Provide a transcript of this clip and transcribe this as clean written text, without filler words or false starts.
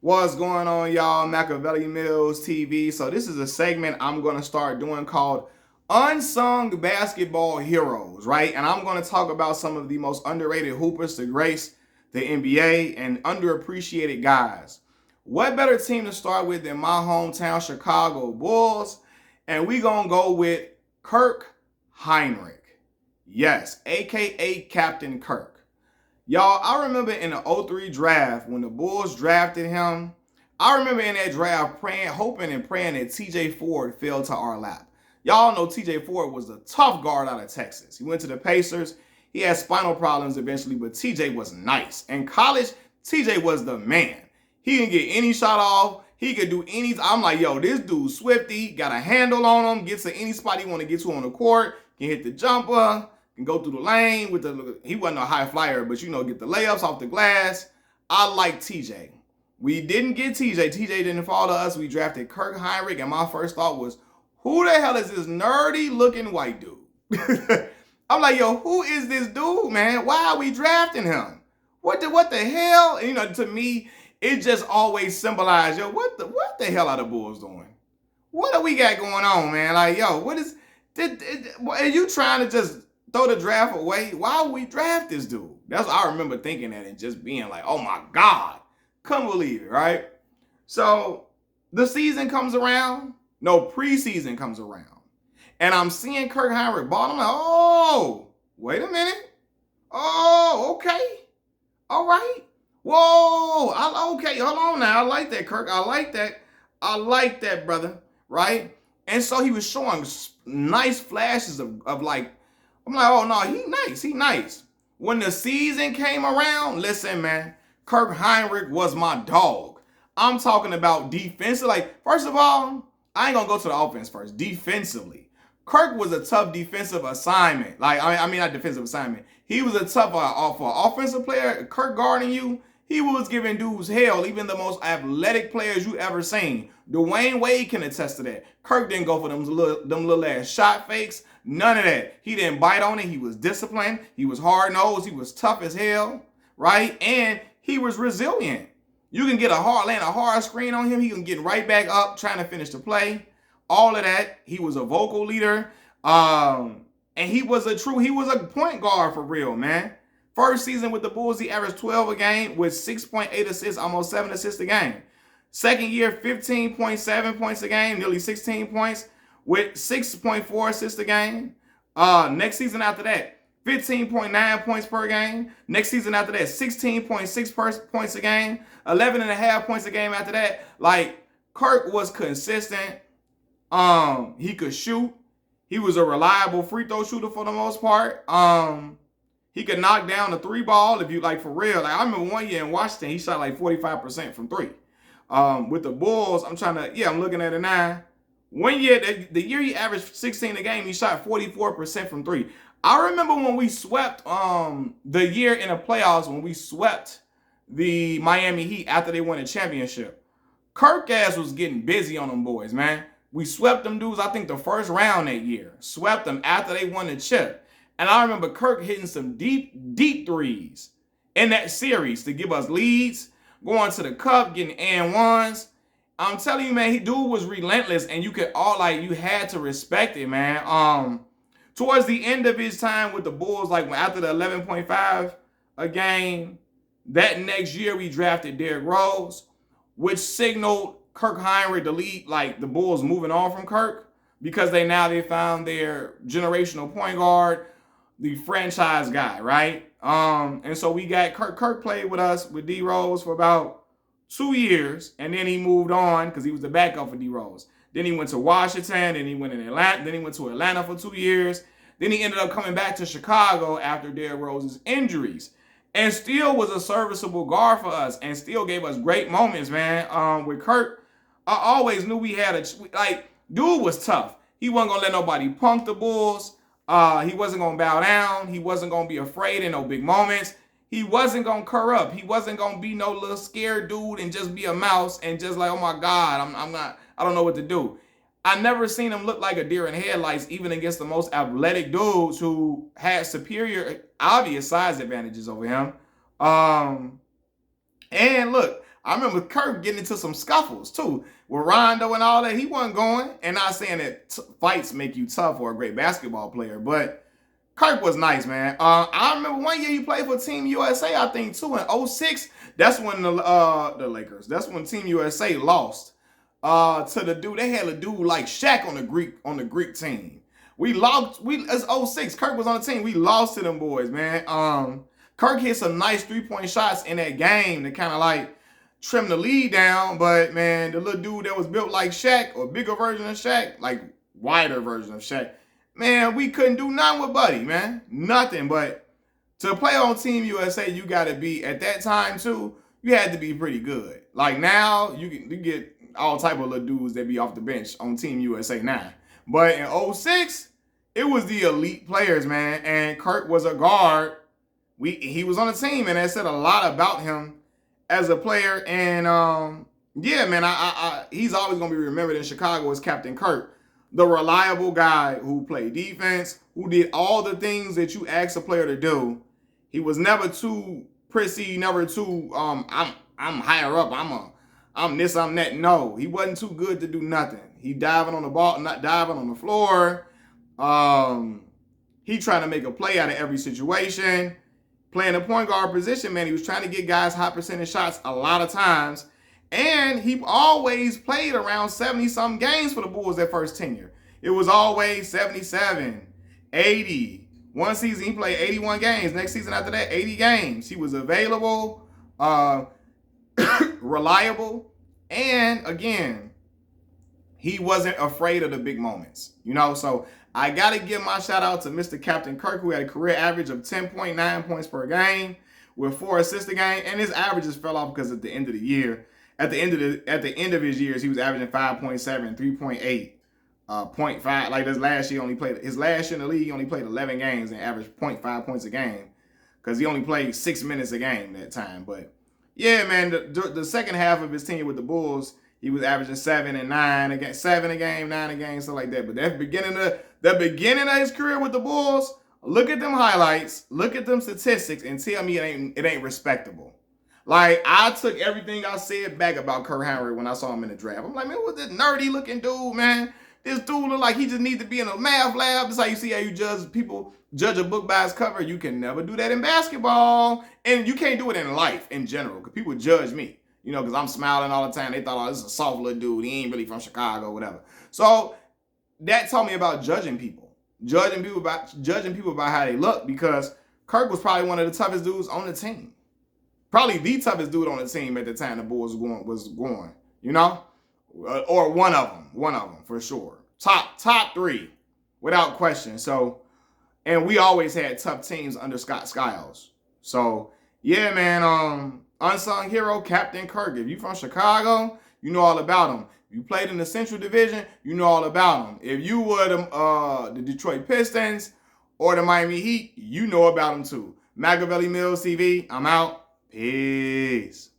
What's going on, y'all? Machiavelli Mills TV. So this is a segment I'm going to start doing called Unsung Basketball Heroes, right? And I'm going to talk about some of the most underrated hoopers to grace the NBA and underappreciated guys. What better team to start with than my hometown Chicago Bulls? And we going to go with Kirk Hinrich. Yes, aka Captain Kirk. Y'all, I remember in the '03 draft when the Bulls drafted him. I remember in that draft praying, hoping and praying that TJ Ford fell to our lap. Y'all know TJ Ford was a tough guard out of Texas. He went to the Pacers. He had spinal problems eventually, but TJ was nice. In college, TJ was the man. He can get any shot off. He could do any. I'm like, yo, this dude Swifty, got a handle on him, gets to any spot he want to get to on the court, can hit the jumper, can go through the lane with the. He wasn't a high flyer, but get the layups off the glass. I like TJ. We didn't get TJ. TJ didn't fall to us. We drafted Kirk Hinrich, and my first thought was, who the hell is this nerdy looking white dude? I'm like, yo, who is this dude, man? Why are we drafting him? What the hell? And, to me, it just always symbolized, yo, what the hell are the Bulls doing? What do we got going on, man? Like, yo, are you trying to just throw the draft away? Why would we draft this dude? That's what I remember thinking that and just being like, oh my God, couldn't believe it, right? So the season comes around, no, preseason comes around, and I'm seeing Kirk Hinrich ball. I'm like, oh, wait a minute. Oh, okay. All right. Whoa. Okay, hold on now. I like that, Kirk. I like that. I like that, brother. Right? And so he was showing nice flashes of like, I'm like, oh no, he nice. He nice. When the season came around, listen, man, Kirk Hinrich was my dog. I'm talking about defensive. Like, first of all, I ain't gonna go to the offense first. Defensively, Kirk was a tough defensive assignment. Like, I mean, not defensive assignment. He was a tough for an offensive player. Kirk guarding you, he was giving dudes hell. Even the most athletic players you ever seen. Dwayne Wade can attest to that. Kirk didn't go for them little ass shot fakes. None of that. He didn't bite on it. He was disciplined. He was hard nosed. He was tough as hell, right? And he was resilient. You can get a hard screen on him. He can get right back up trying to finish the play. All of that. He was a vocal leader. And he was a point guard for real, man. First season with the Bulls, he averaged 12 a game with 6.8 assists, almost 7 assists a game. Second year, 15.7 points a game, nearly 16 points with 6.4 assists a game. Next season after that, 15.9 points per game. Next season after that, 16.6 points a game, 11.5 points a game after that. Like, Kirk was consistent. He could shoot. He was a reliable free throw shooter for the most part. He could knock down the three ball if you like for real. Like, I remember one year in Washington, he shot like 45% from three. With the Bulls, I'm looking at it now. One year, the year he averaged 16 a game, he shot 44% from three. I remember when we swept the year in the playoffs, when we swept the Miami Heat after they won a championship. Kirk ass was getting busy on them boys, man. We swept them dudes, I think, the first round that year. Swept them after they won the chip. And I remember Kirk hitting some deep threes in that series to give us leads, going to the cup, getting and ones. I'm telling you, man, dude was relentless, and you had to respect it, man. Towards the end of his time with the Bulls, like after the 11.5 a game, that next year we drafted Derrick Rose, which signaled Kirk Hinrich to lead, like the Bulls moving on from Kirk, because they found their generational point guard, the franchise guy, right? And so we got Kirk. Kirk played with us with D Rose for about 2 years, and then he moved on because he was the backup for D Rose. Then he went to Washington, then he went in Atlanta, then he went to Atlanta for 2 years. Then he ended up coming back to Chicago after Derrick Rose's injuries, and still was a serviceable guard for us, and still gave us great moments, man. With Kirk, I always knew we had dude was tough. He wasn't gonna let nobody punk the Bulls. He wasn't gonna bow down. He wasn't gonna be afraid in no big moments. He wasn't gonna curl up. He wasn't gonna be no little scared dude and just be a mouse and just like, oh my God, I don't know what to do. I never seen him look like a deer in headlights, even against the most athletic dudes who had superior, obvious size advantages over him. And look, I remember Kirk getting into some scuffles too with Rondo and all that. He wasn't going. And not saying that fights make you tough or a great basketball player, but Kirk was nice, man. I remember one year he played for Team USA, I think, too, in 06. That's when the Lakers. That's when Team USA lost to the dude. They had a dude like Shaq on the Greek team. We lost. It's 06. Kirk was on the team. We lost to them boys, man. Kirk hit some nice 3-point shots in that game to kind of like trim the lead down. But man, the little dude that was built like Shaq, or bigger version of Shaq, like wider version of Shaq, man, we couldn't do nothing with Buddy, man. Nothing. But to play on Team USA, you got to be, at that time, too, you had to be pretty good. Like now, you get all type of little dudes that be off the bench on Team USA now. But in 06, it was the elite players, man. And Kirk was a guard. He was on the team, and that said a lot about him as a player. And, yeah, man, he's always going to be remembered in Chicago as Captain Kirk. The reliable guy who played defense, who did all the things that you ask a player to do. He was never too prissy, never too I'm higher up, I'm this, I'm that. No, he wasn't too good to do nothing. He diving on the ball, not diving on the floor. He trying to make a play out of every situation. Playing the point guard position, man, he was trying to get guys high percentage shots a lot of times. And he always played around 70-something games for the Bulls that first tenure. It was always 77, 80. One season he played 81 games. Next season after that, 80 games. He was available, reliable, and again, he wasn't afraid of the big moments. You know, so I got to give my shout out to Mr. Captain Kirk, who had a career average of 10.9 points per game with 4 assists a game. And his averages fell off because at the end of the year, at the end of his years, he was averaging 5.7, 3.8, 0.5. Like his last year in the league, he only played 11 games and averaged 0.5 points a game because he only played 6 minutes a game that time. But yeah, man, the second half of his tenure with the Bulls, he was averaging 7 and 9 again, 7 a game, 9 a game, stuff like that. But that beginning of his career with the Bulls, look at them highlights, look at them statistics, and tell me it ain't respectable. Like, I took everything I said back about Kirk Hinrich when I saw him in the draft. I'm like, man, what's this nerdy looking dude, man? This dude look like he just needs to be in a math lab. That's how you see how you judge a book by its cover. You can never do that in basketball. And you can't do it in life in general, because people judge me. You know, because I'm smiling all the time. They thought, oh, this is a soft little dude. He ain't really from Chicago, whatever. So that taught me about judging people. Judging people by how they look, because Kirk was probably one of the toughest dudes on the team. Probably the toughest dude on the team at the time the Bulls was going, you know? Or one of them, for sure. Top 3, without question. So, and we always had tough teams under Scott Skiles. So, yeah, man, unsung hero, Captain Kirk. If you from Chicago, you know all about him. If you played in the Central Division, you know all about him. If you were the Detroit Pistons or the Miami Heat, you know about him too. Machiavelli Mills TV, I'm out. Peace.